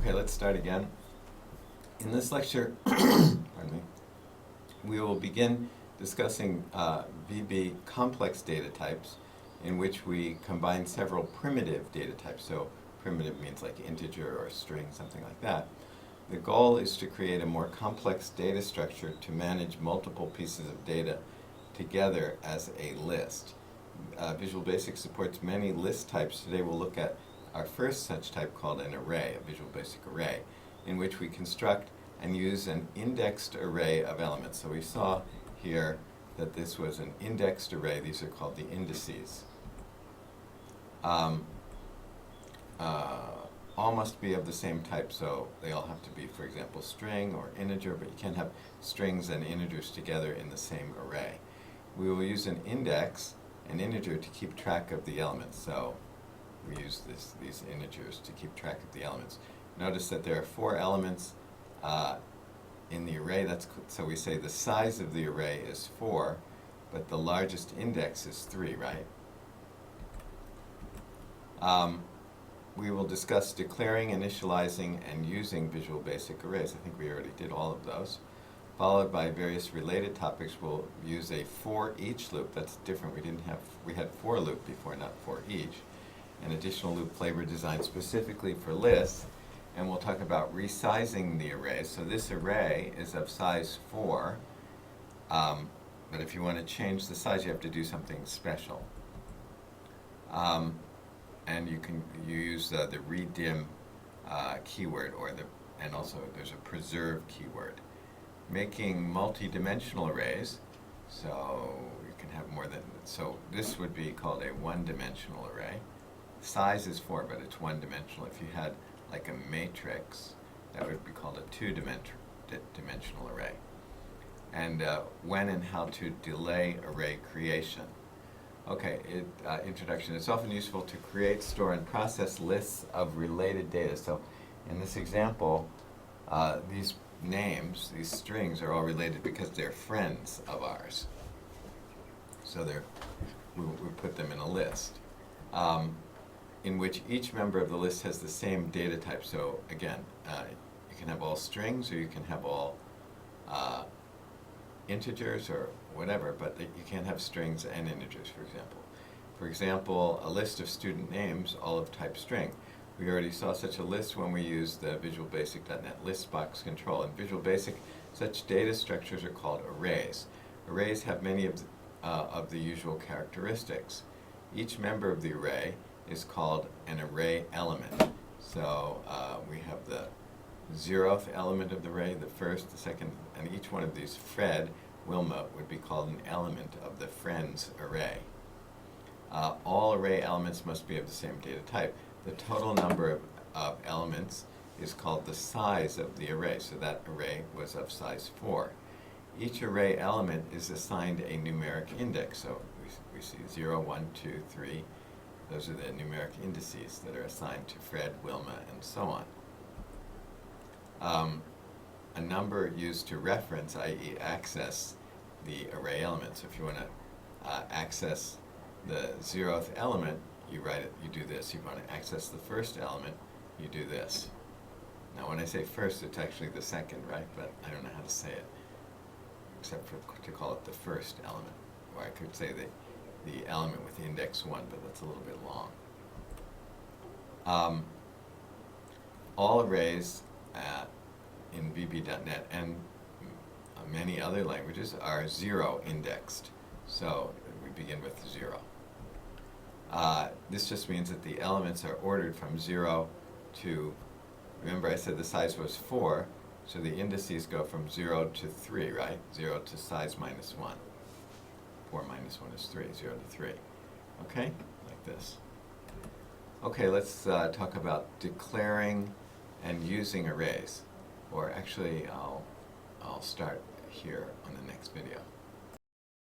Okay, let's start again. In this lecture, pardon me, we will begin discussing VB complex data types, in which we combine several primitive data types. So primitive means like integer or string, something like that. The goal is to create a more complex data structure to manage multiple pieces of data together as a list. Visual Basic supports many list types. Today we'll look at our first such type called an array, a Visual Basic array, in which we construct and use an indexed array of elements. So we saw here that this was an indexed array. These are called the indices. All must be of the same type, so they all have to be, for example, string or integer, but you can't have strings and integers together in the same array. We will use an index, an integer, to keep track of the elements. So we use these integers to keep track of the elements. Notice that there are 4 elements in the array. So we say the size of the array is 4, but the largest index is 3, right? We will discuss declaring, initializing, and using Visual Basic arrays. I think we already did all of those. Followed by various related topics. We'll use a for each loop. That's different. We had for loop before, not for each. An additional loop flavor designed specifically for lists. And we'll talk about resizing the array. So this array is of size 4, but if you want to change the size, you have to do something special. And you use the redim keyword, and also there's a preserve keyword. Making multi-dimensional arrays, so you can have more than, so this would be called a one-dimensional array. Size is 4, but it's one-dimensional. If you had like a matrix, that would be called a two-dimensional array. And when and how to delay array creation. Okay, introduction. It's often useful to create, store, and process lists of related data. So in this example, these names, these strings, are all related because they're friends of ours. So we put them in a list, in which each member of the list has the same data type. So again, you can have all strings, or you can have all integers or whatever, but you can't have strings and integers, for example. For example, a list of student names, all of type string. We already saw such a list when we used the Visual Basic.NET list box control. In Visual Basic, such data structures are called arrays. Arrays have many of the usual characteristics. Each member of the array is called an array element. So we have the 0th element of the array, the 1st, the 2nd, and each one of these, Fred, Wilma, would be called an element of the friends array. All array elements must be of the same data type. The total number of elements is called the size of the array, so that array was of size 4. Each array element is assigned a numeric index, so we see 0, 1, 2, 3. Those are the numeric indices that are assigned to Fred, Wilma, and so on. A number used to reference, i.e. access, the array element. So if you want to access the 0th element, you write it, you do this. You want to access the 1st element, you do this. Now when I say first, it's actually the 2nd, right? But I don't know how to say it, except for to call it the 1st element. Or I could say the element with index 1, but that's a little bit long. All arrays in VB.NET and many other languages are 0 indexed. So we begin with 0. This just means that the elements are ordered from 0 to, remember I said the size was 4, so the indices go from 0 to 3, right? 0 to size minus 1. 4 minus 1 is 3, 0 to 3. Okay? Like this. Okay, let's talk about declaring and using arrays. Or actually, I'll start here on the next video.